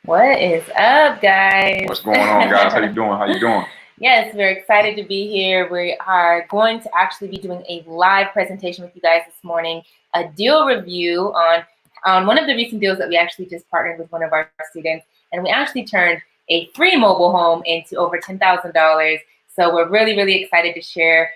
What is up, guys? What's going on, guys? How you doing? How you doing? Yes, we're excited to be here. We are going to actually be doing a live presentation with you guys this morning, a deal review on one of the recent deals that we actually just partnered with one of our students, and we actually turned a free mobile home into over $10,000. So we're really excited to share,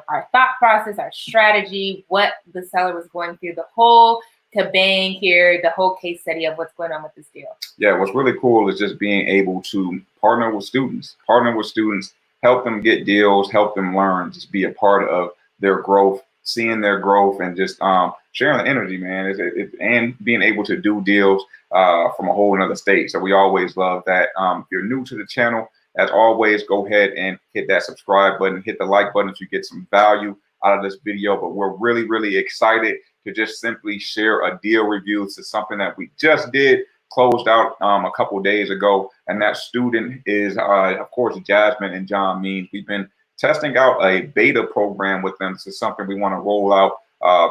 our thought process, our strategy, what the seller was going through, the whole kabang here, the whole case study of what's going on with this deal. Yeah, what's really cool is just being able to partner with students, help them get deals, help them learn, just be a part of their growth, seeing their growth, and just sharing the energy, man, and being able to do deals from a whole another state. So we always love that. If you're new to the channel, as always, go ahead and hit that subscribe button, hit the like button if you get some value out of this video. But we're really excited to just simply share a deal review. This is something that we just closed out a couple of days ago, and that student is of course Jasmine and John Means. We've been testing out a beta program with them. This is something we want to roll out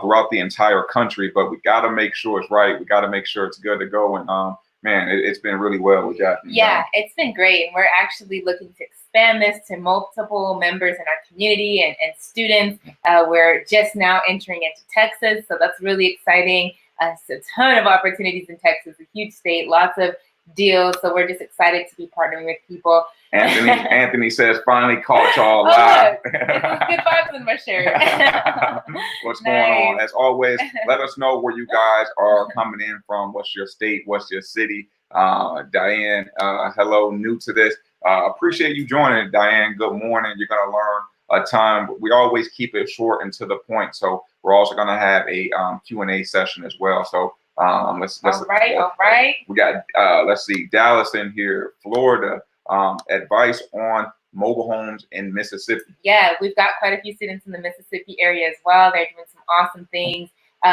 throughout the entire country, but we got to make sure it's right. We got to make sure it's good to go. And man, it's been really well with Jasmine. Yeah, it's been great, and we're actually looking to expand this to multiple members in our community and students. We're just now entering into Texas, so that's really exciting. It's a ton of opportunities in Texas, a huge state, lots of deals. So we're just excited to be partnering with people. Anthony says, finally caught y'all live. This is good vibes in my shirt. What's going on? As always, let us know where you guys are coming in from. What's your state? What's your city? Diane, hello, new to this. Appreciate you joining, Diane. Good morning. You're going to learn a ton. We always keep it short and to the point. So we're also going to have a Q&A session as well. So let's all right. We got let's see, Dallas in here, Florida. Advice on mobile homes in Mississippi. Yeah, we've got quite a few students in the Mississippi area as well. They're doing some awesome things.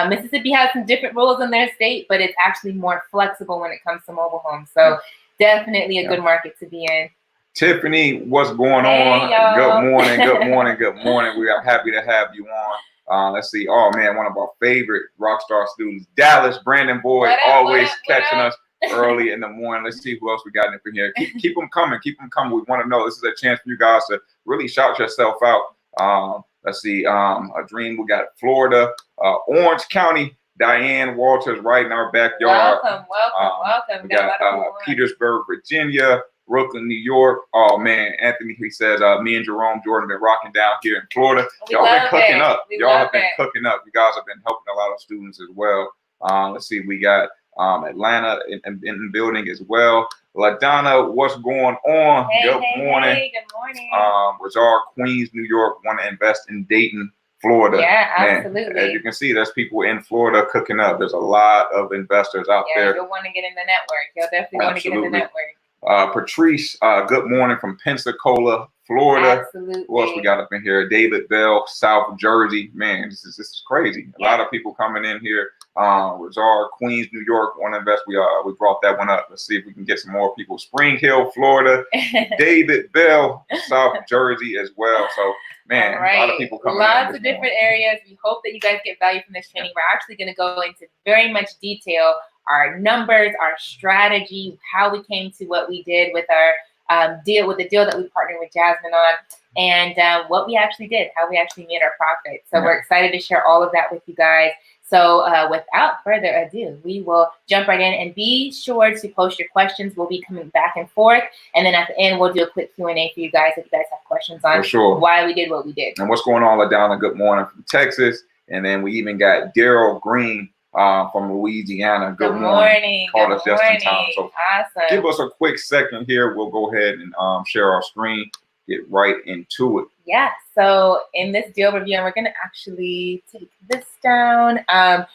Mississippi has some different rules in their state, but it's actually more flexible when it comes to mobile homes. So definitely a good market to be in. Tiffany, what's going on? Good morning. Good morning. We are happy to have you on. Let's see. Oh man, one of our favorite Rockstar students, Dallas, Brandon Boyd, always catching us early in the morning. Let's see who else we got in here. Keep them coming. Keep them coming. We want to know. This is a chance for you guys to really shout yourself out. Let's see. A dream. We got Florida, Orange County. Diane Walters right in our backyard. Welcome. We got Petersburg, Virginia. Brooklyn, New York. Oh man, Anthony, he says, me and Jerome Jordan been rocking down here in Florida. Y'all been cooking up. Y'all have been cooking up. You guys have been helping a lot of students as well. Let's see, we got Atlanta in the building as well. LaDonna, what's going on? Good morning. Hey, good morning. Razar, Queens, New York, want to invest in Dayton, Florida. Yeah, absolutely. Man, as you can see, there's people in Florida cooking up. There's a lot of investors out there. You'll want to get in the network. You'll definitely want to get in the network. Patrice, good morning from Pensacola, Florida. Absolutely. Who else we got up in here? David Bell, South Jersey. Man, this is crazy. A lot of people coming in here. Razar, Queens, New York, want to invest. We brought that one up. Let's see if we can get some more people. Spring Hill, Florida. David Bell, South Jersey as well. So man, a lot of people coming in. Lots of different areas. We hope that you guys get value from this training. We're actually going to go into very much detail our numbers, our strategy, how we came to what we did with our deal, with the deal that we partnered with Jasmine on, and what we actually did, how we actually made our profit. So we're excited to share all of that with you guys. So without further ado, we will jump right in, and be sure to post your questions. We'll be coming back and forth, and then at the end, we'll do a quick Q&A for you guys if you guys have questions on why we did what we did. And what's going on, LaDonna? Good morning from Texas. And then we even got Daryl Green from Louisiana. Good morning. Called us just in time. So awesome. Give us a quick second here. We'll go ahead and share our screen, get right into it. Yeah, so in this deal review, and we're going to actually take this down, how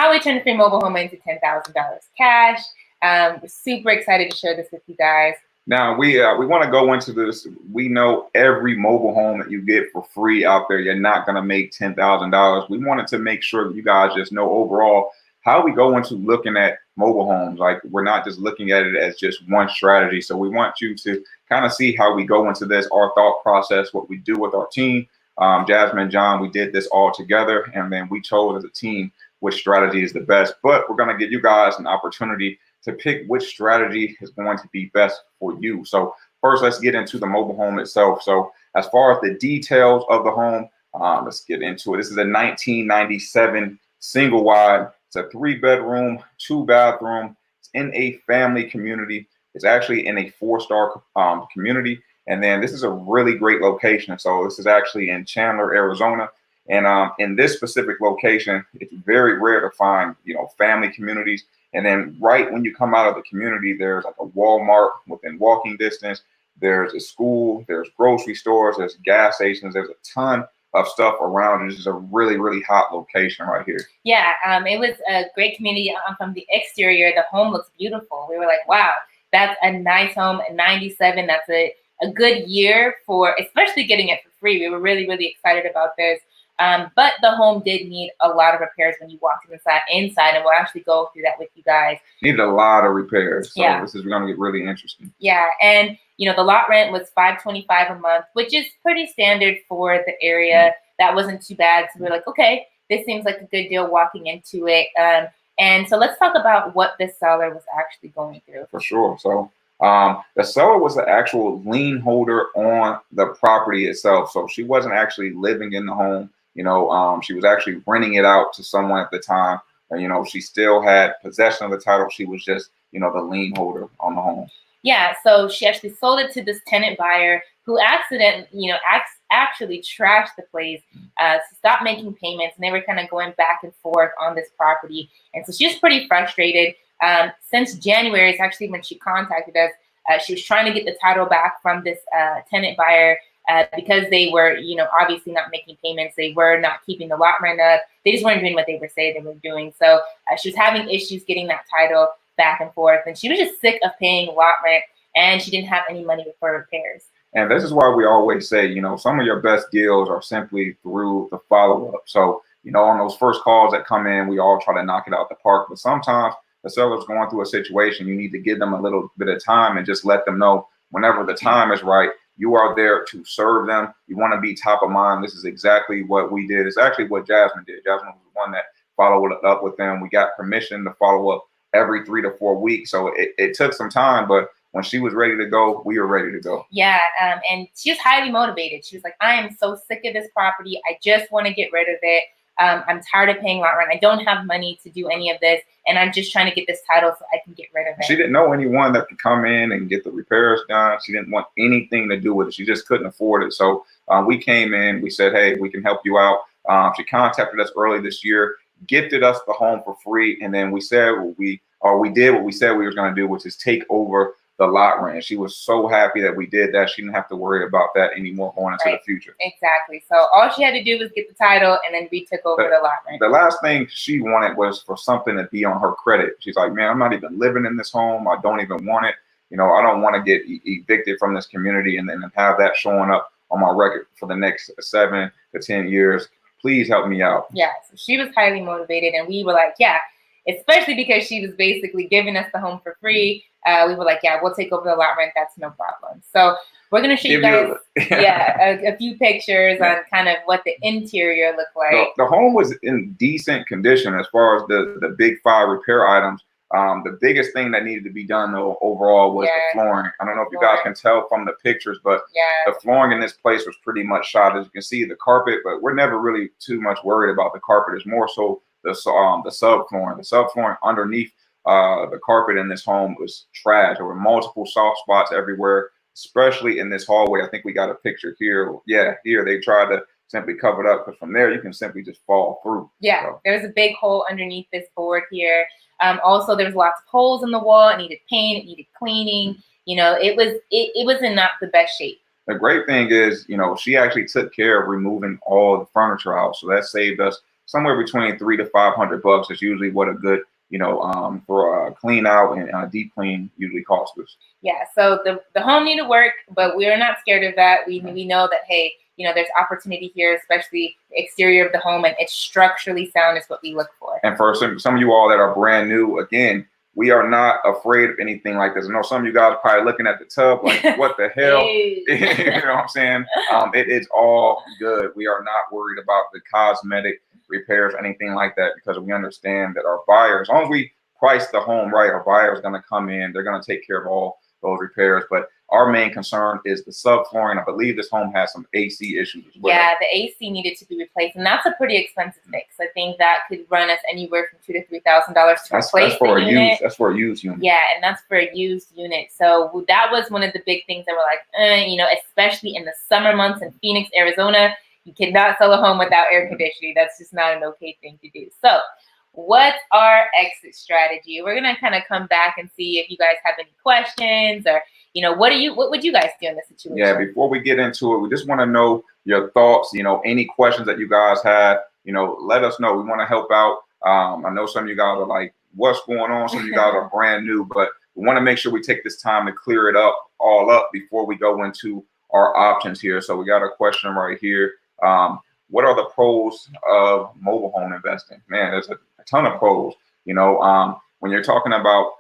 we turned a free mobile home into $10,000 cash. We're super excited to share this with you guys. Now, we want to go into this. We know every mobile home that you get for free out there, you're not going to make $10,000. We wanted to make sure that you guys just know overall how we go into looking at mobile homes. Like, we're not just looking at it as just one strategy. So we want you to kind of see how we go into this, our thought process, what we do with our team. Jasmine and John, we did this all together, and then we chose as a team which strategy is the best. But we're going to give you guys an opportunity to pick which strategy is going to be best for you. So first, let's get into the mobile home itself. So as far as the details of the home, let's get into it. This is a 1997 single wide. It's a 3-bedroom, 2-bathroom. It's in a family community. It's actually in a 4-star community. And then this is a really great location. So this is actually in Chandler, Arizona. And in this specific location, it's very rare to find, family communities. And then right when you come out of the community, there's like a Walmart within walking distance. There's a school, there's grocery stores, there's gas stations, there's a ton of stuff around. This is a really, really hot location right here. Yeah, it was a great community. From the exterior, the home looks beautiful. We were like, wow, that's a nice home. 97, that's a good year for, especially getting it for free. We were really, really excited about this. But the home did need a lot of repairs when you walked inside, and we'll actually go through that with you guys. Needed a lot of repairs. So yeah. This is going to get really interesting. Yeah, and the lot rent was $525 a month, which is pretty standard for the area. That wasn't too bad. So we're like, okay, this seems like a good deal walking into it. And so let's talk about what this seller was actually going through. For sure. So the seller was the actual lien holder on the property itself. So she wasn't actually living in the home. She was actually renting it out to someone at the time. And, she still had possession of the title. She was just, the lien holder on the home. Yeah, so she actually sold it to this tenant buyer who actually trashed the place, stopped making payments, and they were kind of going back and forth on this property. And so she was pretty frustrated. Since January is actually when she contacted us. She was trying to get the title back from this tenant buyer because they were, obviously not making payments. They were not keeping the lot rent up. They just weren't doing what they were saying they were doing. So she was having issues getting that title back and forth, and she was just sick of paying lot rent, and she didn't have any money for repairs. And this is why we always say, some of your best deals are simply through the follow-up. So, on those first calls that come in, we all try to knock it out the park. But sometimes the seller's going through a situation, you need to give them a little bit of time and just let them know whenever the time is right, you are there to serve them. You want to be top of mind. This is exactly what we did. It's actually what Jasmine did. Jasmine was the one that followed up with them. We got permission to follow up every 3 to 4 weeks. So it took some time, but when she was ready to go, we were ready to go. Yeah, and she was highly motivated. She was like, I am so sick of this property. I just want to get rid of it. I'm tired of paying lot rent. I don't have money to do any of this, and I'm just trying to get this title so I can get rid of it. She didn't know anyone that could come in and get the repairs done. She didn't want anything to do with it. She just couldn't afford it. So we came in. We said, hey, we can help you out. She contacted us early this year, gifted us the home for free, and then we said we did what we said we were going to do, which is take over the lot rent. She was so happy that we did that. She didn't have to worry about that anymore going into the future. Exactly. So all she had to do was get the title, and then we took over the lot rent. The last thing she wanted was for something to be on her credit. She's like, man, I'm not even living in this home. I don't even want it. I don't want to get evicted from this community and then have that showing up on my record for the next 7 to 10 years. Please help me out. Yeah. So she was highly motivated, and we were like, yeah, especially because she was basically giving us the home for free. We were like, yeah, we'll take over the lot rent. That's no problem. So we're going to show you guys a few pictures on kind of what the interior looked like. The home was in decent condition as far as the big 5 repair items. The biggest thing that needed to be done, though, overall was the flooring. I don't know if you guys can tell from the pictures, but the flooring in this place was pretty much shot. As you can see, the carpet, but we're never really too much worried about the carpet. It's more so the subflooring. The subflooring underneath the carpet in this home was trash. There were multiple soft spots everywhere, especially in this hallway. I think we got a picture here. Yeah, here they tried to simply cover it up, because from there you can simply just fall through. Yeah, so there's a big hole underneath this board here. Also, there was lots of holes in the wall. It needed paint. It needed cleaning. It was in not the best shape. The great thing is, she actually took care of removing all the furniture out, so that saved us somewhere between $300 to $500. That's usually what a good for a clean out and a deep clean usually costs us. Yeah, so the home needed work, but we're not scared of that. We know that, hey, there's opportunity here, especially the exterior of the home, and it's structurally sound is what we look for. And for some of you all that are brand new, again, we are not afraid of anything like this. I know some of you guys are probably looking at the tub like, what the hell? Hey. You know what I'm saying? It is all good. We are not worried about the cosmetic repairs, anything like that, because we understand that our buyer, as long as we price the home right, our buyer is going to come in, they're going to take care of all those repairs. But our main concern is the subflooring. I believe this home has some AC issues as well. Yeah, the AC needed to be replaced, and that's a pretty expensive fix. I think that could run us anywhere from $2,000 to $3,000 to replace the unit. That's for a used unit. Yeah, and that's for a used unit. So that was one of the big things that we're like, you know, especially in the summer months in Phoenix, Arizona, you cannot sell a home without air conditioning. That's just not an okay thing to do. So what's our exit strategy? We're gonna kind of come back and see if you guys have any questions, or you know, what would you guys do in this situation? Yeah, before we get into it, we just want to know your thoughts. You know, any questions that you guys have, you know, let us know. We want to help out. I know some of you guys are like, what's going on? Some of you guys are brand new, but we want to make sure we take this time to clear it all up before we go into our options here. So we got a question right here. What are the pros of mobile home investing? Man, there's a ton of pros. You know, when you're talking about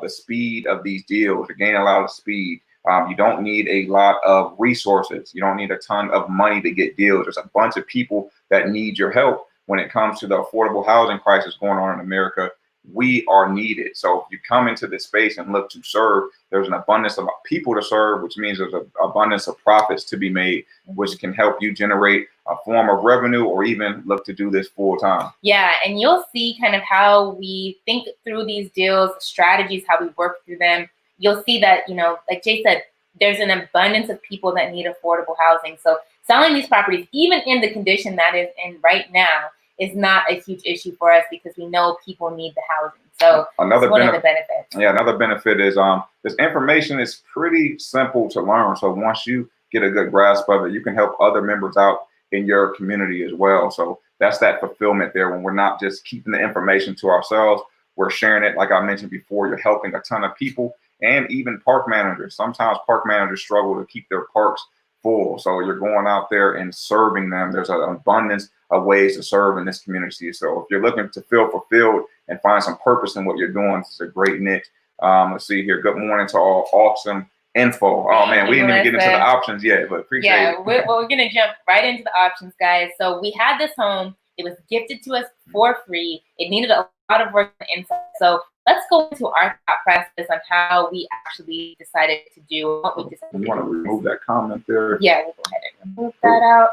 the speed of these deals, you're gaining a lot of speed. You don't need a lot of resources. You don't need a ton of money to get deals. There's a bunch of people that need your help when it comes to the affordable housing crisis going on in America. We are needed. So if you come into this space and look to serve, there's an abundance of people to serve, which means there's an abundance of profits to be made, which can help you generate a form of revenue or even look to do this full time. Yeah, and you'll see kind of how we think through these deals, strategies, how we work through them. You'll see that, you know, like Jay said, there's an abundance of people that need affordable housing. So selling these properties, even in the condition that is in right now, is not a huge issue for us because we know people need the housing. So another one of the benefits. Yeah, another benefit is this information is pretty simple to learn. So once you get a good grasp of it, you can help other members out in your community as well. So that's that fulfillment there when we're not just keeping the information to ourselves, we're sharing it. Like I mentioned before, you're helping a ton of people and even park managers. Sometimes park managers struggle to keep their parks full. So you're going out there and serving them. There's an abundance of ways to serve in this community. So if you're looking to feel fulfilled and find some purpose in what you're doing, it's a great niche. Let's see here. Good morning to all awesome info. Oh man, we didn't even get into the options yet, but appreciate it. We're gonna jump right into the options, guys. So we had this home. It was gifted to us for free. It needed a lot of work on the inside. So let's go into our thought process on how we actually decided to do what we decided. You want to remove that comment there? Yeah, we'll go ahead and remove that out.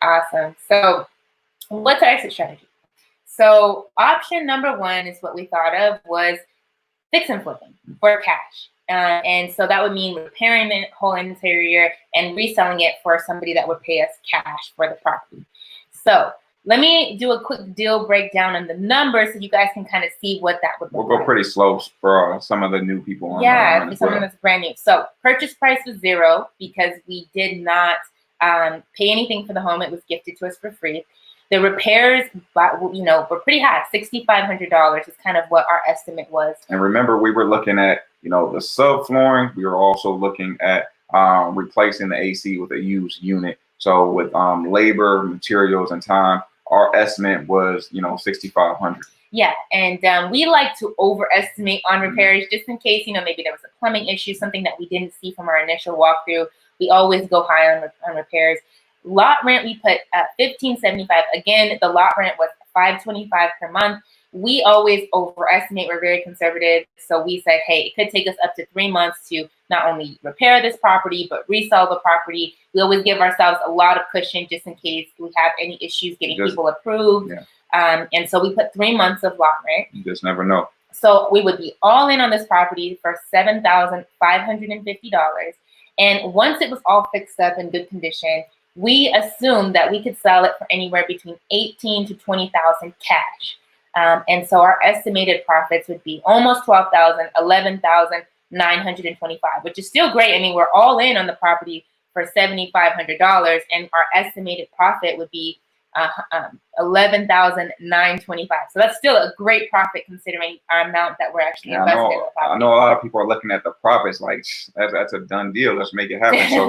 Awesome. So what's our exit strategy? So option number one is what we thought of was fix and flipping for cash. And so that would mean repairing the whole interior and reselling it for somebody that would pay us cash for the property. So let me do a quick deal breakdown on the numbers so you guys can kind of see what that would look like. We'll go pretty slow for some of the new people on. Yeah, for someone that's brand new. So purchase price was $0 because we did not pay anything for the home. It was gifted to us for free. The repairs, you know, were pretty high. $6,500 is kind of what our estimate was. And remember, we were looking at, you know, the subflooring. We were also looking at replacing the AC with a used unit. So with labor, materials, and time, our estimate was, you know, $6,500. Yeah, and we like to overestimate on repairs just in case, you know, maybe there was a plumbing issue, something that we didn't see from our initial walkthrough. We always go high on repairs. Lot rent, we put $1,575. Again, the lot rent was $525 per month. We always overestimate. We're very conservative. So we said, hey, it could take us up to 3 months to not only repair this property, but resell the property. We always give ourselves a lot of cushion just in case we have any issues getting people approved. Yeah. And so we put 3 months of lot rent. You just never know. So we would be all in on this property for $7,550. And once it was all fixed up in good condition, we assumed that we could sell it for anywhere between $18,000 to $20,000 cash. And so our estimated profits would be almost $12,000, $11,925, which is still great. I mean, we're all in on the property for $7,500, and our estimated profit would be $11,925. So that's still a great profit considering our amount that we're actually invested in the property. I know a lot of people are looking at the profits like that's a done deal. Let's make it happen. So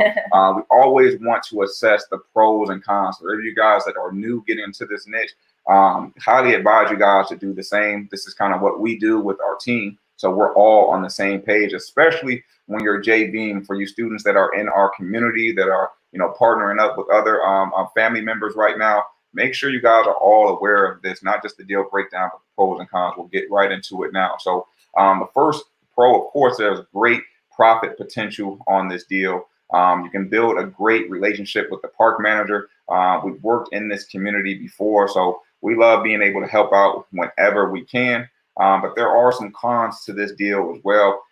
we always want to assess the pros and cons. For you guys that are new getting into this niche, highly advise you guys to do the same. This is kind of what we do with our team. So we're all on the same page, especially when you're JVing. For you students that are in our community that are, you know, partnering up with other family members right now, make sure you guys are all aware of this, not just the deal breakdown, but the pros and cons. We'll get right into it now. So the first pro, of course, there's great profit potential on this deal. You can build a great relationship with the park manager. We've worked in this community before, so we love being able to help out whenever we can. But there are some cons to this deal as well.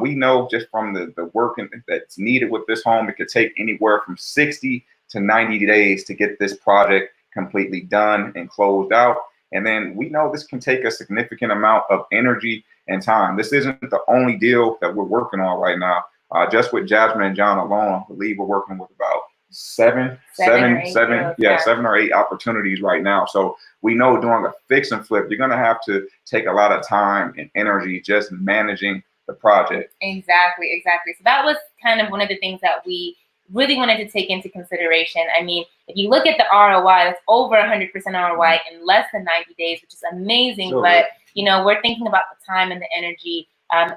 We know just from the work that's needed with this home, it could take anywhere from 60 to 90 days to get this project completely done and closed out. And then we know this can take a significant amount of energy and time. This isn't the only deal that we're working on right now. Just with Jasmine and John alone, I believe we're working with about seven or eight opportunities right now. So we know doing a fix and flip, you're going to have to take a lot of time and energy just managing the project. Exactly. So that was kind of one of the things that we really wanted to take into consideration. I mean, if you look at the ROI, that's over 100% ROI in less than 90 days, which is amazing. Sure. But, you know, we're thinking about the time and the energy and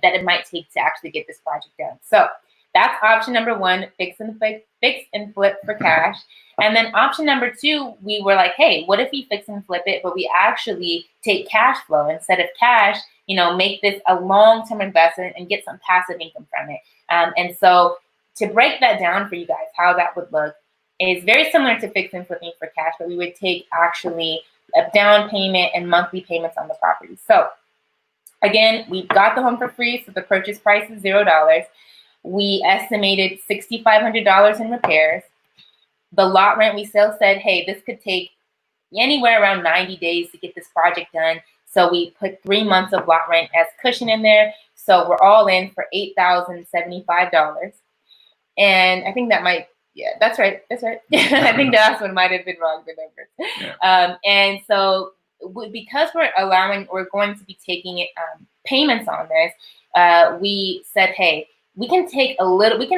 that it might take to actually get this project done. So that's option number one, fix and flip for cash. And then option number two, we were like, hey, what if we fix and flip it, but we actually take cash flow instead of cash, you know, make this a long-term investment and get some passive income from it. And so to break that down for you guys, how that would look is very similar to fix and flipping for cash, but we would take actually a down payment and monthly payments on the property. So again, we got the home for free, so the purchase price is $0. We estimated $6,500 in repairs. The lot rent, we still said, hey, this could take anywhere around 90 days to get this project done. So we put 3 months of lot rent as cushion in there. So we're all in for $8,075. And I think that might, yeah, that's right. I think the last one might have been wrong, the numbers. Yeah. And so because we're going to be taking payments on this, we said, hey, we can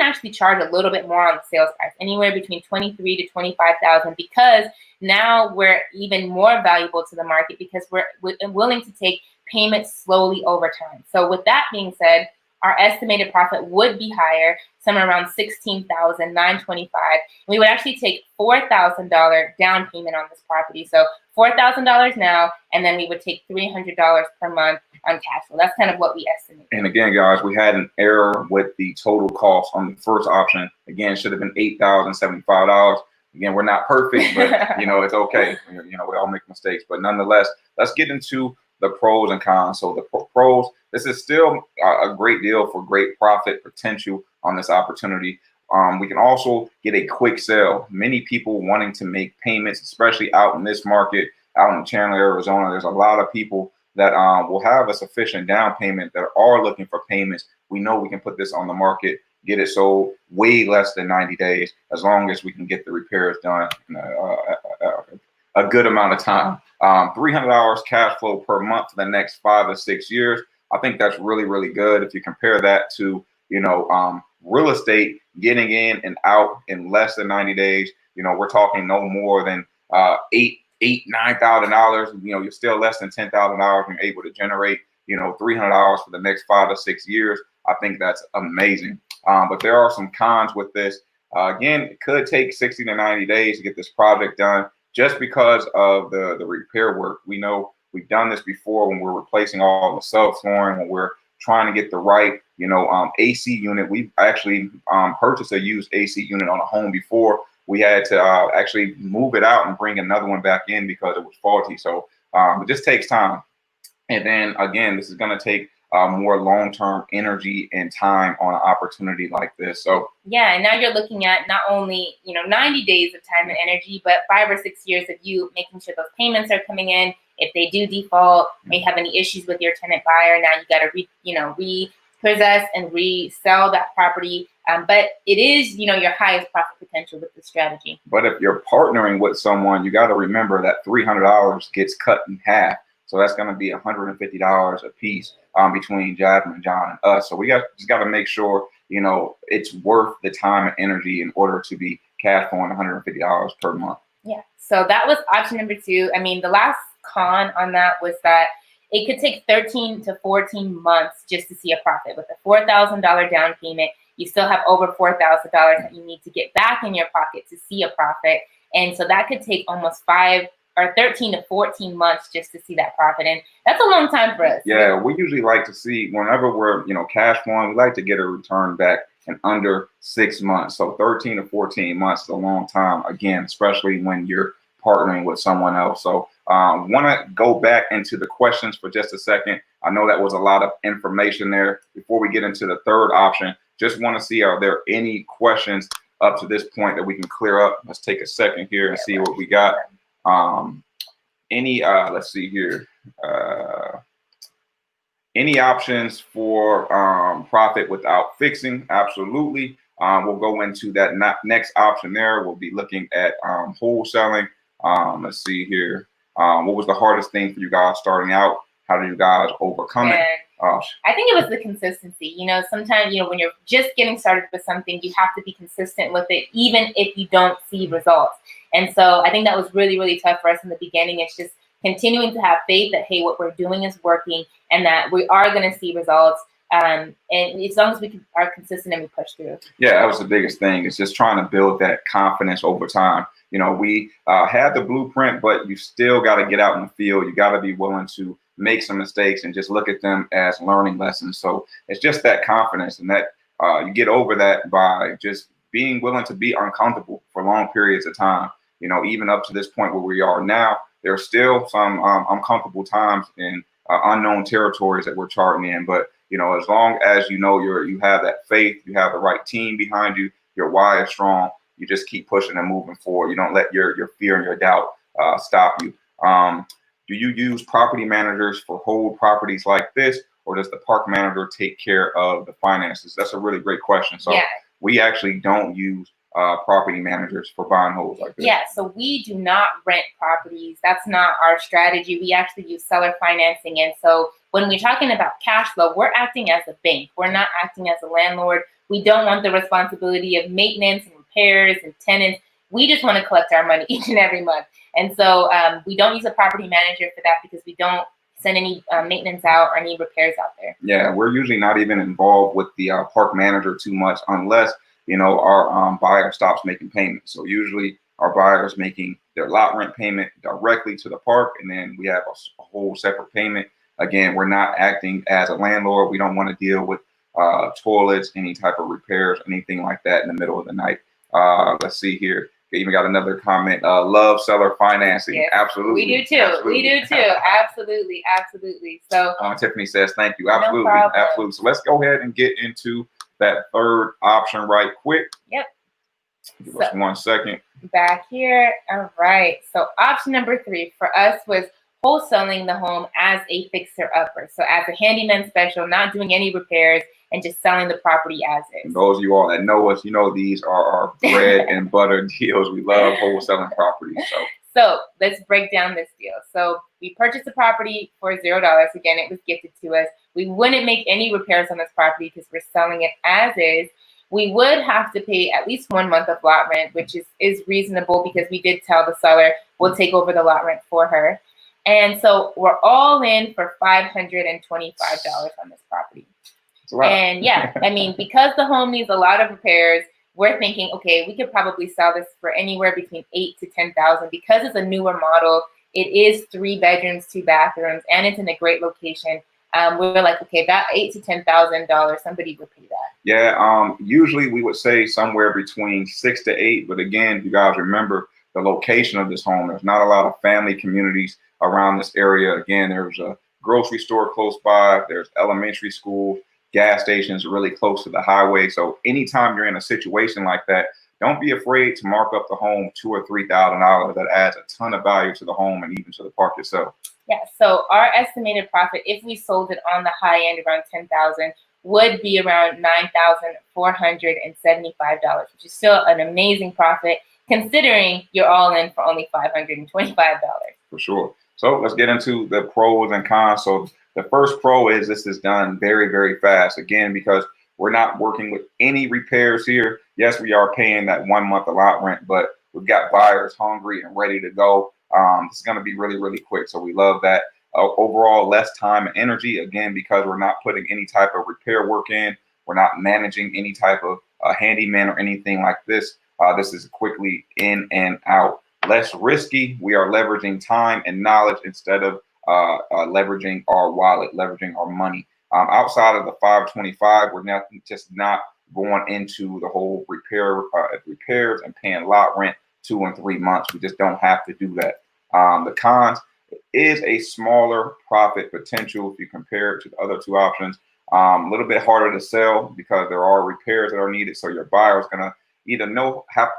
actually charge a little bit more on the sales price, anywhere between $23,000 to $25,000, because now we're even more valuable to the market because we're willing to take payments slowly over time. So with that being said, our estimated profit would be higher, somewhere around $16,925. We would actually take $4,000 down payment on this property. So $4,000 now, and then we would take $300 per month on cash flow. That's kind of what we estimate. And again, guys, we had an error with the total cost on the first option. Again, it should have been $8,075. Again, we're not perfect, but you know, it's okay. You know, we all make mistakes, but nonetheless, let's get into the pros and cons. So the pros, this is still a great deal for great profit potential on this opportunity. We can also get a quick sale. Many people wanting to make payments, especially out in this market, out in Chandler, Arizona. There's a lot of people that will have a sufficient down payment that are looking for payments. We know we can put this on the market, get it sold way less than 90 days, as long as we can get the repairs done in a good amount of time. $300 cash flow per month for the next 5 to 6 years. I think that's really, really good. If you compare that to, you know, real estate getting in and out in less than 90 days, you know, we're talking no more than $9,000. You know, you're still less than $10,000. You're able to generate, you know, $300 for the next 5 to 6 years. I think that's amazing. But there are some cons with this. Again, it could take 60 to 90 days to get this project done just because of the repair work. We know we've done this before when we're replacing all the subflooring, when we're trying to get the right, you know, AC unit. We've actually purchased a used AC unit on a home before. We had to actually move it out and bring another one back in because it was faulty. So it just takes time. And then again, this is going to take more long-term energy and time on an opportunity like this. So yeah, and now you're looking at not only, you know, 90 days of time and energy, but 5 or 6 years of you making sure those payments are coming in. If they do default, may have any issues with your tenant buyer, now you got to repossess and resell that property. But it is, you know, your highest profit potential with this strategy. But if you're partnering with someone, you got to remember that $300 gets cut in half. So that's going to be $150 a piece between Jasmine, John, and us. So we just got to make sure, you know, it's worth the time and energy in order to be cash flowing $150 per month. Yeah. So that was option number 2. I mean, the last con on that was that it could take 13 to 14 months just to see a profit. With a $4,000 down payment, you still have over $4,000 that you need to get back in your pocket to see a profit. And so that could take almost 13 to 14 months just to see that profit. And that's a long time for us. Yeah, we usually like to see whenever we're, cash flowing, we like to get a return back in under 6 months. So 13 to 14 months is a long time, again, especially when you're partnering with someone else. So want to go back into the questions for just a second. I know that was a lot of information there. Before we get into the third option, just want to see, are there any questions up to this point that we can clear up? Let's take a second here and see what we got. Let's see here. Any options for profit without fixing? Absolutely. We'll go into that next option there. We'll be looking at wholesaling. Let's see here. What was the hardest thing for you guys starting out? How did you guys overcome it? I think it was the consistency. Sometimes, when you're just getting started with something, you have to be consistent with it, even if you don't see results. And so I think that was really, really tough for us in the beginning. It's just continuing to have faith that, hey, what we're doing is working and that we are going to see results. And as long as we are consistent and we push through. Yeah, that was the biggest thing. It's just trying to build that confidence over time. We had the blueprint, but you still got to get out in the field. You got to be willing to make some mistakes and just look at them as learning lessons. So it's just that confidence, and that you get over that by just being willing to be uncomfortable for long periods of time. Even up to this point where we are now, there's still some uncomfortable times in unknown territories that we're charting in. But as long as you have that faith, you have the right team behind you, your why is strong, you just keep pushing and moving forward. You don't let your fear and your doubt stop you. Do you use property managers for hold properties like this, or does the park manager take care of the finances? That's a really great question. So we actually don't use property managers for buy and holds like this. Yeah, so we do not rent properties. That's not our strategy. We actually use seller financing. And so when we're talking about cash flow, we're acting as a bank. We're not acting as a landlord. We don't want the responsibility of maintenance and repairs and tenants. We just want to collect our money each and every month. And so we don't use a property manager for that because we don't send any maintenance out or any repairs out there. Yeah, we're usually not even involved with the park manager too much unless our buyer stops making payments. So usually our buyers making their lot rent payment directly to the park, and then we have a whole separate payment. Again, we're not acting as a landlord. We don't want to deal with toilets, any type of repairs, anything like that in the middle of the night. Let's see here. We even got another comment. Love seller financing. Yes, absolutely. We do too. Absolutely. We do too. Absolutely. Absolutely. So Tiffany says thank you. Absolutely. No absolutely. So let's go ahead and get into that third option right quick. Yep. Give us 1 second. Back here. All right. So option number 3 for us was wholesaling the home as a fixer-upper. So as a handyman special, not doing any repairs and just selling the property as is. And those of you all that know us, these are our bread and butter deals. We love wholesaling properties. So let's break down this deal. So we purchased the property for $0. Again, it was gifted to us. We wouldn't make any repairs on this property because we're selling it as is. We would have to pay at least 1 month of lot rent, which is reasonable because we did tell the seller we'll take over the lot rent for her. And so we're all in for $525 on this property. And because the home needs a lot of repairs, we're thinking, okay, we could probably sell this for anywhere between $8,000 to $10,000 because it's a newer model. It is 3 bedrooms, 2 bathrooms, and it's in a great location. We're like, okay, that $8,000 to $10,000, somebody would pay that. Yeah, usually we would say somewhere between 6 to 8. But again, you guys remember the location of this home. There's not a lot of family communities around this area. Again, there's a grocery store close by. There's elementary school, gas stations really close to the highway. So anytime you're in a situation like that, don't be afraid to mark up the home $2,000 or $3,000. That adds a ton of value to the home and even to the park itself. Yeah, so our estimated profit, if we sold it on the high end around $10,000, would be around $9,475, which is still an amazing profit considering you're all in for only $525. For sure. So let's get into the pros and cons. So the first pro is this is done very, very fast. Again, because we're not working with any repairs here. Yes, we are paying that 1 month of lot rent, but we've got buyers hungry and ready to go. It's going to be really, really quick. So we love that. Overall, less time and energy, again, because we're not putting any type of repair work in. We're not managing any type of handyman or anything like this. This is quickly in and out. less risky. We are leveraging time and knowledge instead of leveraging our wallet, leveraging our money. Outside of the 525, we're not going into the whole repairs and paying lot rent 2 and 3 months. We just don't have to do that. The cons is a smaller profit potential if you compare it to the other two options. A little bit harder to sell because there are repairs that are needed. So your buyer is going to either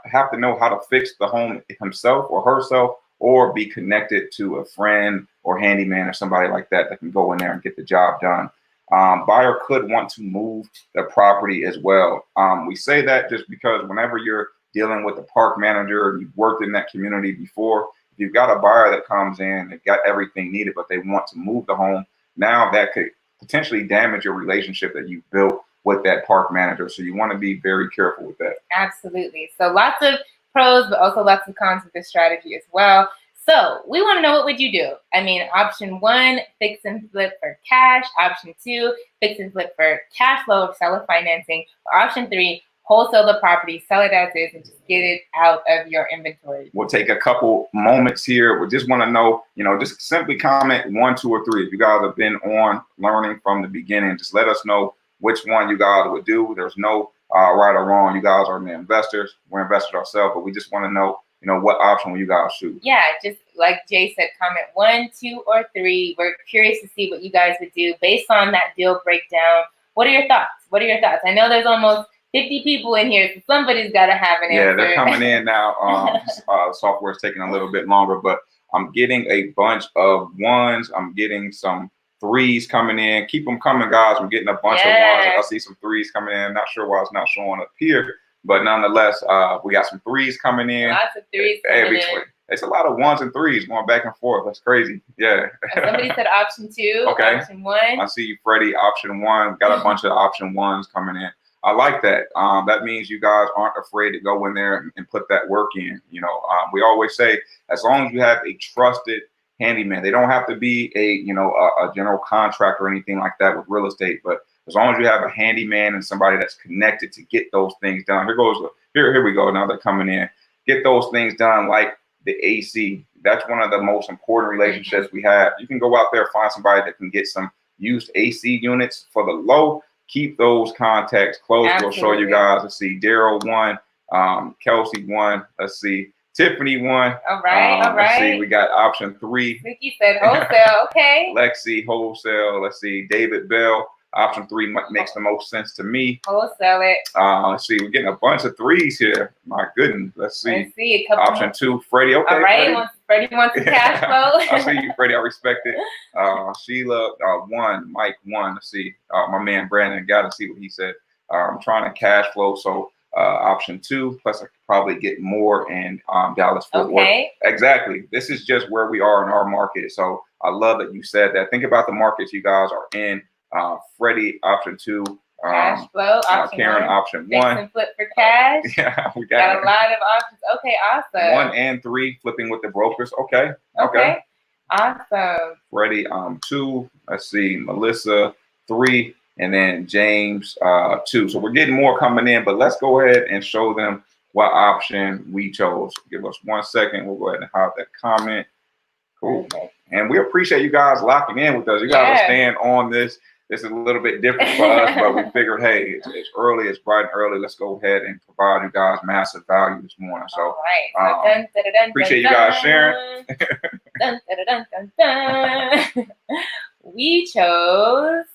have to know how to fix the home himself or herself, or be connected to a friend or handyman or somebody like that that can go in there and get the job done. Buyer could want to move the property as well. We say that just because whenever you're dealing with a park manager and you've worked in that community before, if you've got a buyer that comes in, they've got everything needed, but they want to move the home, now that could potentially damage your relationship that you've built with that park manager. So you want to be very careful with that. Absolutely. So lots of pros, but also lots of cons with this strategy as well. So we want to know, what would you do? I mean, option 1, fix and flip for cash. Option 2, fix and flip for cash flow of seller financing. Or option 3, wholesale the property, sell it as is, and just get it out of your inventory. We'll take a couple moments here. We just want to know, just simply comment 1, 2, or 3. If you guys have been on learning from the beginning, just let us know which one you guys would do. There's no right or wrong. You guys are the investors. We're investors ourselves, but we just want to know, what option will you guys choose? Yeah, just like Jay said, comment 1, 2, or 3. We're curious to see what you guys would do based on that deal breakdown. What are your thoughts? What are your thoughts? I know there's almost 50 people in here, so somebody's got to have an answer. Yeah, they're coming in now. Software is taking a little bit longer, but I'm getting a bunch of 1s. I'm getting some 3s coming in. Keep them coming, guys. We're getting a bunch of 1s. I see some 3s coming in. Not sure why it's not showing up here, but nonetheless, we got some 3s coming in. Lots of 3s coming in. It's a lot of 1s and 3s going back and forth. That's crazy. Yeah. Somebody said option 2. Okay. Option 1. I see you, Freddie. Option 1. Got a bunch of option 1s coming in. I like that. That means you guys aren't afraid to go in there and put that work in. We always say, as long as you have a trusted handyman, they don't have to be a general contractor or anything like that with real estate, but as long as you have a handyman and somebody that's connected to get those things done. Here we go. Now they're coming in. Get those things done, like the AC. That's one of the most important relationships we have. You can go out there, find somebody that can get some used AC units for the low. Keep those contacts close. Absolutely. We'll show you guys. Let's see, Daryl 1, Kelsey 1. Let's see, Tiffany 1. All right, all right. Let's see, we got option 3. Vicky said wholesale. Okay. Lexi, wholesale. Let's see, David Bell. Option 3 makes the most sense to me. Wholesale it. Let's see, we're getting a bunch of 3s here. My goodness. Let's see. Let's see a couple option 2, Freddie. Okay. All right. Freddie wants the cash flow. I see you, Freddie. I respect it. Sheila 1, Mike 1. Let's see. My man Brandon, got to see what he said. I'm trying to cash flow. So option 2, plus I could probably get more in Dallas Fort Worth. Exactly. This is just where we are in our market. So I love that you said that. Think about the markets you guys are in. Freddie, option 2. Cash flow, option Karen, 1. option 1. Fix and flip for cash. Yeah, we got a lot of options. Okay, awesome. 1 and 3, flipping with the brokers. Okay. Awesome. Freddie, 2. Let's see, Melissa 3, and then James 2. So we're getting more coming in, but let's go ahead and show them what option we chose. Give us 1 second. We'll go ahead and hide that comment. Cool. And we appreciate you guys locking in with us. You guys are staying on this. This is a little bit different for us, but we figured, hey, it's early, it's bright and early. Let's go ahead and provide you guys massive value this morning. So, all right. Appreciate you guys sharing. We chose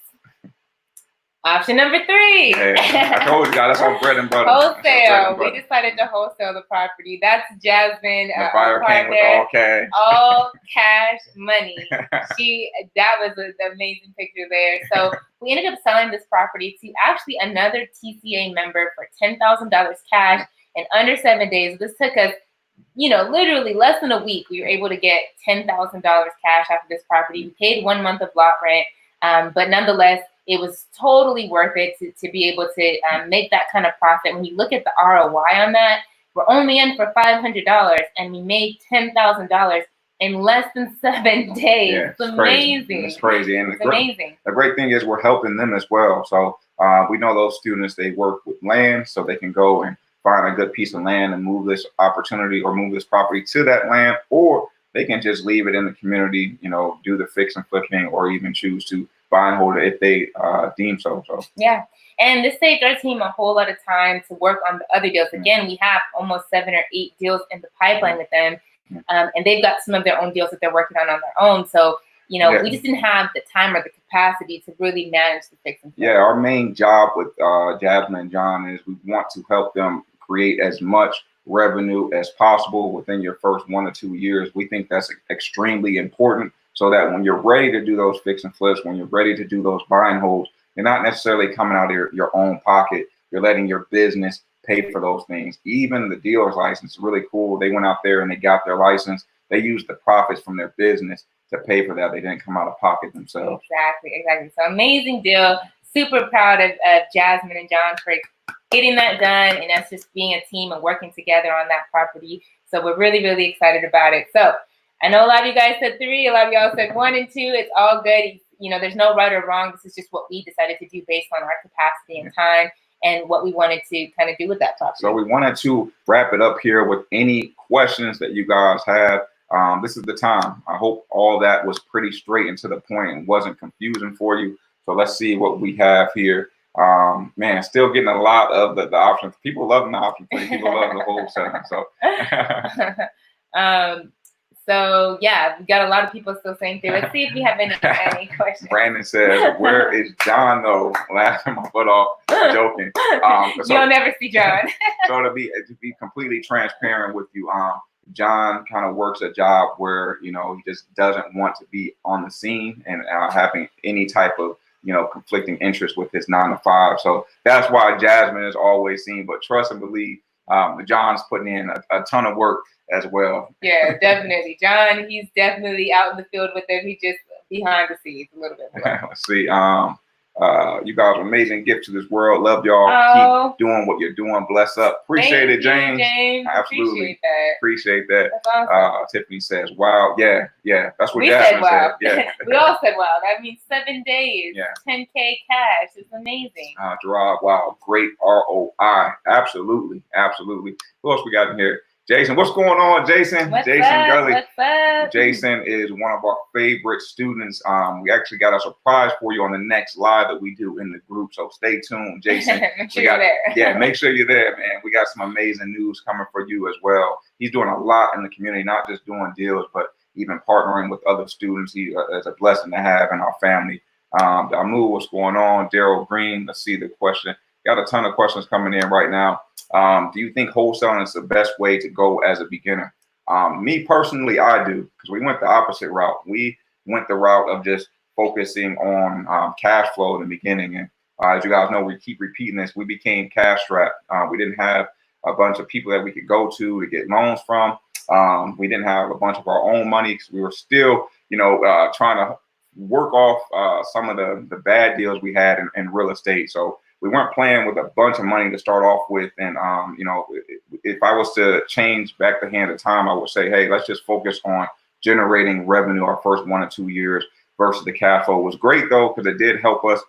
option number 3. Hey, I told you guys, that's our bread and butter. Wholesale. We decided to wholesale the property. That's Jasmine. The buyer came with all cash. All cash money. That was an amazing picture there. So we ended up selling this property to actually another TCA member for $10,000 cash in under 7 days. This took us, literally less than a week. We were able to get $10,000 cash off of this property. We paid 1 month of lot rent, but nonetheless, it was totally worth it to be able to make that kind of profit. When you look at the ROI on that, we're only in for $500 and we made $10,000 in less than 7 days. Yeah, it's amazing. Crazy. It's crazy. And it's amazing. The great thing is we're helping them as well. So we know those students, they work with land so they can go and find a good piece of land and move this opportunity or move this property to that land, or they can just leave it in the community, do the fix and flipping, or even choose to buy and hold it if they deem so. Yeah. And this saved our team a whole lot of time to work on the other deals. Again, we have almost 7 or 8 deals in the pipeline with them. And they've got some of their own deals that they're working on their own. So, we just didn't have the time or the capacity to really manage the fix and flip. Yeah, our main job with Jasmine and John is we want to help them create as much revenue as possible within your first 1 or 2 years. We think that's extremely important, so that when you're ready to do those fix and flips, when you're ready to do those buy and holds, you're not necessarily coming out of your own pocket. You're letting your business pay for those things. Even the dealer's license is really cool. They went out there and they got their license. They used the profits from their business to pay for that. They didn't come out of pocket themselves. Exactly. So amazing deal. Super proud of Jasmine and John for getting that done, and us just being a team and working together on that property. So we're really, really excited about it. So I know a lot of you guys said 3, a lot of y'all said 1 and 2. It's all good. There's no right or wrong. This is just what we decided to do based on our capacity and time and what we wanted to kind of do with that property. So we wanted to wrap it up here with any questions that you guys have. This is the time. I hope all that was pretty straight and to the point and wasn't confusing for you. So let's see what we have here. Man, still getting a lot of the options. People love the option play. People love the wholesaling. So yeah, we got a lot of people still saying through. Let's see if we have any questions. Brandon says, "Where is John though?" Laughing my butt off, joking. You'll never see John. So to be completely transparent with you, John kind of works a job where he just doesn't want to be on the scene and having any type of conflicting interest with his 9 to 5. So that's why Jasmine is always seen. But trust and believe, John's putting in a ton of work as well. Yeah, definitely. John, he's definitely out in the field with them. He's just behind the scenes a little bit more. Let's see. You guys are amazing gift to this world. Love y'all. Keep doing what you're doing. Bless up. Appreciate it, James. Absolutely. Appreciate that. That's awesome. Tiffany says, "Wow, yeah, that's what we Jasmine said. Wow. said." Yeah, we all said, "Wow." That means 7 days. Yeah. 10K cash. It's amazing. Gerard, wow, great ROI. Absolutely. Who else we got in here? Jason, what's going on, Jason? Jason Gully. What's up? Jason is one of our favorite students. We actually got a surprise for you on the next live that we do in the group. So stay tuned, Jason. Make sure you're there. Yeah, make sure you're there, man. We got some amazing news coming for you as well. He's doing a lot in the community, not just doing deals, but even partnering with other students. He is a blessing to have in our family. Damu, what's going on? Daryl Green, let's see the question. Got a ton of questions coming in right now. Do you think wholesaling is the best way to go as a beginner? Me personally, I do, because we went the opposite route. We went the route of just focusing on cash flow in the beginning. And as you guys know, we keep repeating this. We became cash strapped. We didn't have a bunch of people that we could go to get loans from. We didn't have a bunch of our own money because we were still, trying to work off some of the bad deals we had in real estate. So we weren't playing with a bunch of money to start off with. And, if I was to change back the hand of time, I would say, hey, let's just focus on generating revenue our first 1 or 2 years versus the cash flow. It was great, though, because it did help us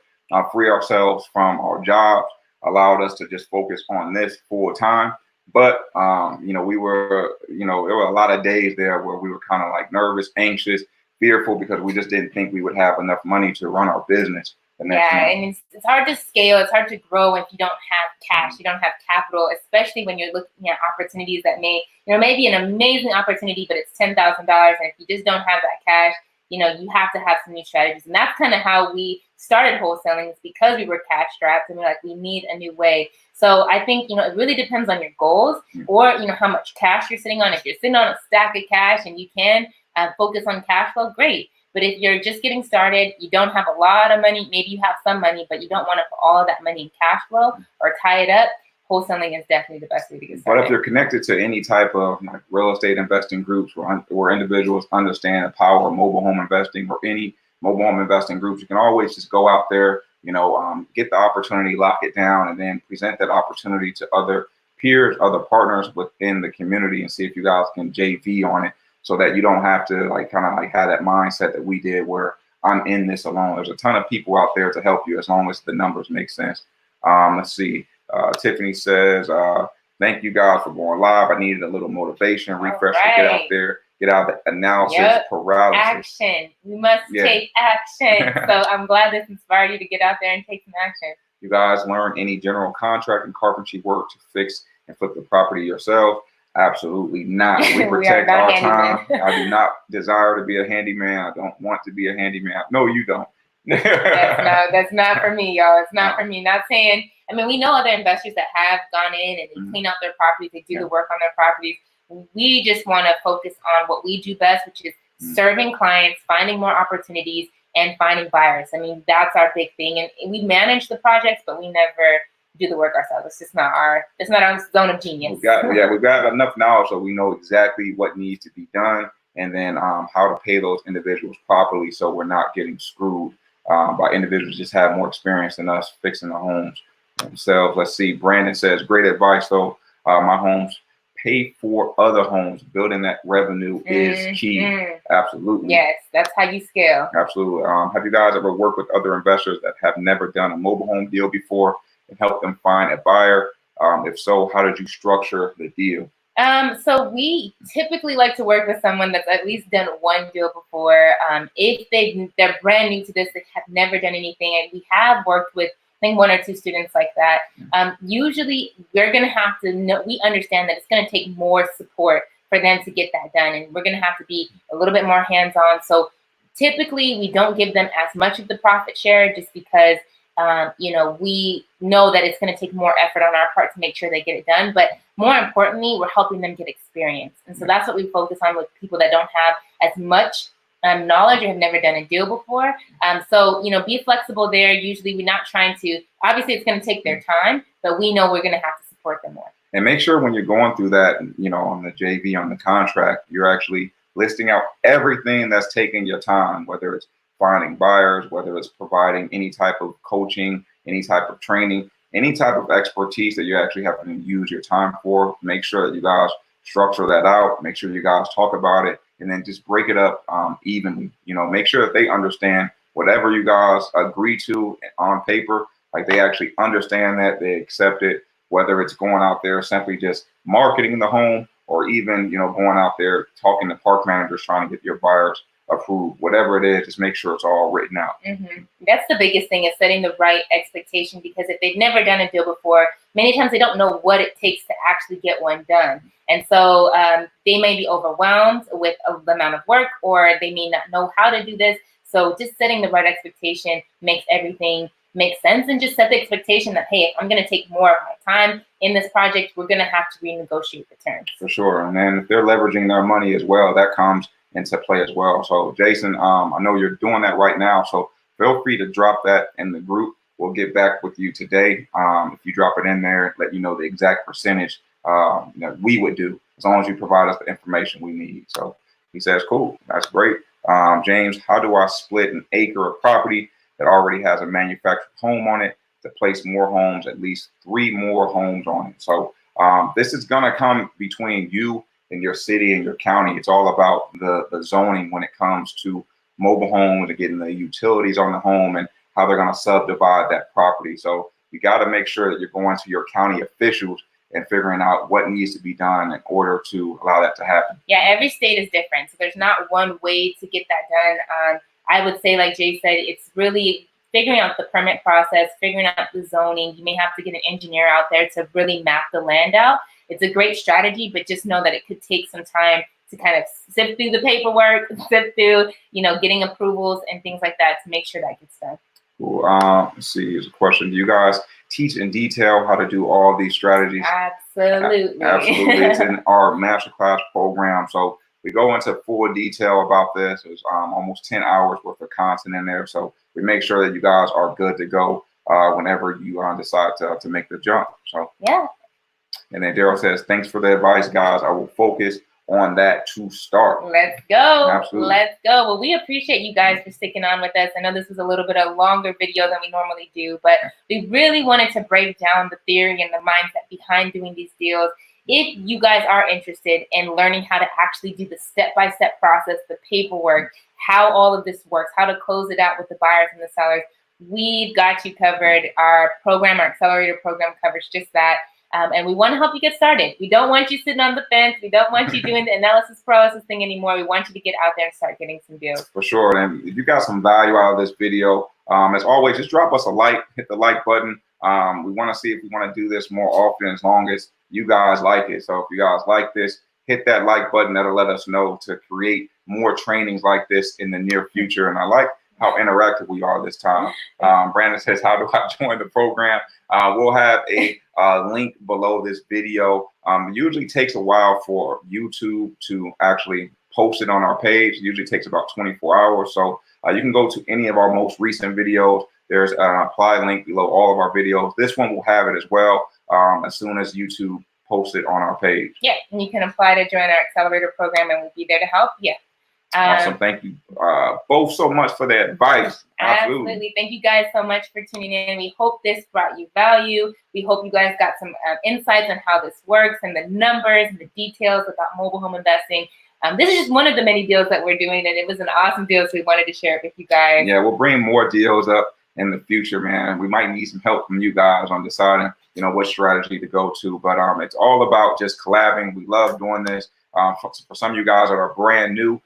free ourselves from our jobs, allowed us to just focus on this full time. But, we were, there were a lot of days there where we were kind of like nervous, anxious, fearful, because we just didn't think we would have enough money to run our business. Yeah, and it's hard to scale. It's hard to grow if you don't have cash. You don't have capital, especially when you're looking at opportunities that may be an amazing opportunity, but it's $10,000. And if you just don't have that cash, you have to have some new strategies. And that's kind of how we started wholesaling. It's because we were cash strapped and we're like, we need a new way. So I think, it really depends on your goals or, how much cash you're sitting on. If you're sitting on a stack of cash and you can focus on cash flow, great. But if you're just getting started, you don't have a lot of money, maybe you have some money, but you don't want to put all of that money in cash flow or tie it up, wholesaling is definitely the best way to get started. But if you're connected to any type of real estate investing groups where individuals understand the power of mobile home investing or any mobile home investing groups, you can always just go out there, get the opportunity, lock it down, and then present that opportunity to other peers, other partners within the community and see if you guys can JV on it. So that you don't have to have that mindset that we did where I'm in this alone. There's a ton of people out there to help you as long as the numbers make sense. Let's see. Tiffany says, do thank you guys for going live. I needed a little motivation, refresh to get out there, get out the analysis paralysis. Action. We must take action. So I'm glad this inspired you to get out there and take some action. You guys learn any general contract and carpentry work to fix and flip the property yourself? Absolutely not. We protect our time. I do not desire to be a handyman. I don't want to be a handyman. No, you don't. That's not for me, y'all. It's not for me. Not saying, I mean, we know other investors that have gone in and they clean out their properties, they do the work on their properties. We just want to focus on what we do best, which is serving clients, finding more opportunities, and finding buyers. I mean, that's our big thing. And we manage the projects, but we never do the work ourselves. It's just not our zone of genius. We've got enough knowledge so we know exactly what needs to be done, and then how to pay those individuals properly so we're not getting screwed by individuals just have more experience than us fixing the homes themselves. Let's see. Brandon says, great advice though. My homes pay for other homes. Building that revenue is key. Absolutely. Yes, that's how you scale. Absolutely. Have you guys ever worked with other investors that have never done a mobile home deal before and help them find a buyer? If so, how did you structure the deal? So we typically like to work with someone that's at least done one deal before. If they're brand new to this, they have never done anything, and we have worked with, I think, 1 or 2 students like that. Usually we're going to have to know, we understand that it's going to take more support for them to get that done, and we're going to have to be a little bit more hands-on. So typically we don't give them as much of the profit share just because we know that it's going to take more effort on our part to make sure they get it done. But more importantly, we're helping them get experience. And so that's what we focus on with people that don't have as much knowledge or have never done a deal before. So be flexible there. Usually we're not trying to, obviously it's going to take their time, but we know we're going to have to support them more. And make sure when you're going through that, on the JV, on the contract, you're actually listing out everything that's taking your time, whether it's finding buyers, whether it's providing any type of coaching, any type of training, any type of expertise that you actually have to use your time for. Make sure that you guys structure that out. Make sure you guys talk about it, and then just break it up evenly. Make sure that they understand whatever you guys agree to on paper, like they actually understand that, they accept it, whether it's going out there simply just marketing the home, or even, going out there talking to park managers, trying to get your buyers approved. Whatever it is, just make sure it's all written out. That's the biggest thing, is setting the right expectation, because if they've never done a deal before, many times they don't know what it takes to actually get one done. And so they may be overwhelmed with the amount of work, or they may not know how to do this. So just setting the right expectation makes everything make sense, and just set the expectation that, hey, if I'm going to take more of my time in this project, we're going to have to renegotiate the terms. For sure. And then if they're leveraging their money as well, that comes into play as well. So Jason, I know you're doing that right now, so feel free to drop that in the group. We'll get back with you today. If you drop it in there, let you know the exact percentage that we would do, as long as you provide us the information we need. So he says, cool, that's great. James, how do I split an acre of property that already has a manufactured home on it to place more homes, at least 3 more homes on it? So this is going to come between you and your city and your county. It's all about the zoning when it comes to mobile homes and getting the utilities on the home and how they're going to subdivide that property. So you got to make sure that you're going to your county officials and figuring out what needs to be done in order to allow that to happen. Yeah, every state is different. So there's not one way to get that done. I would say, like Jay said, it's really figuring out the permit process, figuring out the zoning. You may have to get an engineer out there to really map the land out. It's a great strategy, but just know that it could take some time to kind of sift through the paperwork, sift through, getting approvals and things like that to make sure that gets done. Cool. Let's see, here's a question. Do you guys teach in detail how to do all these strategies? Absolutely. Absolutely. It's in our masterclass program. So we go into full detail about this. There's almost 10 hours worth of content in there. So we make sure that you guys are good to go whenever you decide to make the jump. So yeah. And then Daryl says, thanks for the advice, guys. I will focus on that to start. Let's go. Absolutely. Let's go. Well, we appreciate you guys for sticking on with us. I know this was a little bit of a longer video than we normally do, but we really wanted to break down the theory and the mindset behind doing these deals. If you guys are interested in learning how to actually do the step-by-step process, the paperwork, how all of this works, how to close it out with the buyers and the sellers, we've got you covered. Our program, our accelerator program, covers just that. And we want to help you get started. We don't want you sitting on the fence. We don't want you doing the analysis paralysis thing anymore. We want you to get out there and start getting some deals. For sure. And if you got some value out of this video, as always, just drop us a like, hit the like button. We want to see if we want to do this more often, as long as you guys like it. So if you guys like this, hit that like button. That'll let us know to create more trainings like this in the near future. And I like how interactive we are this time. Brandon says, how do I join the program? We'll have a link below this video. It usually takes a while for YouTube to actually post it on our page. It usually takes about 24 hours. So you can go to any of our most recent videos. There's an apply link below all of our videos. This one will have it as well as soon as YouTube posts it on our page. Yeah, and you can apply to join our accelerator program, and we'll be there to help you. Awesome. Thank you both so much for the advice. Absolutely. Thank you guys so much for tuning in. We hope this brought you value. We hope you guys got some insights on how this works and the numbers and the details about mobile home investing. This is just one of the many deals that we're doing, and it was an awesome deal, so we wanted to share it with you guys. Yeah, we'll bring more deals up in the future, man. We might need some help from you guys on deciding, what strategy to go to. But it's all about just collabing. We love doing this. For some of you guys that are brand new,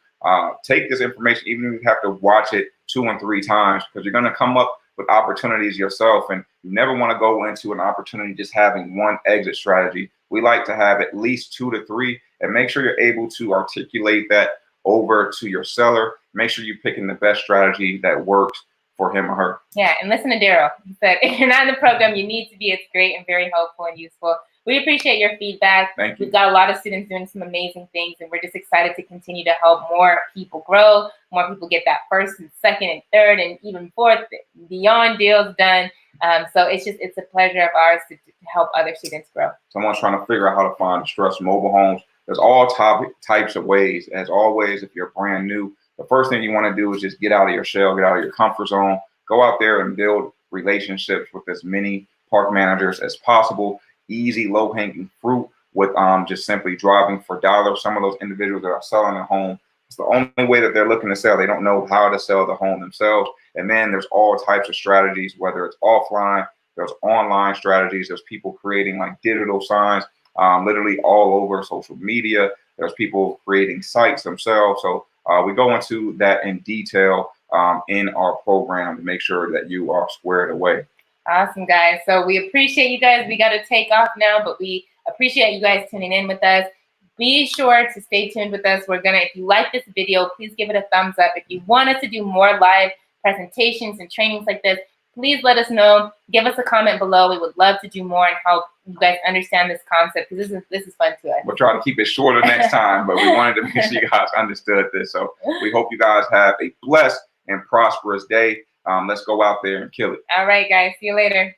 take this information, even if you have to watch it 2 and 3 times, because you're going to come up with opportunities yourself, and you never want to go into an opportunity just having one exit strategy. We like to have at least 2 to 3, and make sure you're able to articulate that over to your seller. Make sure you're picking the best strategy that works for him or her. Yeah, and listen to Daryl. He said, if you're not in the program, you need to be. It's great and very helpful and useful. We appreciate your feedback. Thank you. We've got a lot of students doing some amazing things, and we're just excited to continue to help more people grow, more people get that first and second and third and even fourth beyond deals done. So it's a pleasure of ours to help other students grow. Someone's trying to figure out how to find distressed mobile homes. There's all types of ways. As always, if you're brand new, the first thing you want to do is just get out of your shell, get out of your comfort zone, go out there and build relationships with as many park managers as possible. Easy, low-hanging fruit with just simply driving for dollars. Some of those individuals that are selling a home, it's the only way that they're looking to sell. They don't know how to sell the home themselves. And then there's all types of strategies, whether it's offline, there's online strategies, there's people creating like digital signs, literally all over social media. There's people creating sites themselves. So we go into that in detail in our program to make sure that you are squared away. Awesome, guys. So we appreciate you guys. We got to take off now, but we appreciate you guys tuning in with us. Be sure to stay tuned with us. If you like this video, please give it a thumbs up. If you want us to do more live presentations and trainings like this, please let us know. Give us a comment below. We would love to do more and help you guys understand this concept, because this is fun to us. We'll try to keep it shorter next time, but we wanted to make sure you guys understood this. So we hope you guys have a blessed and prosperous day. Let's go out there and kill it. All right, guys. See you later.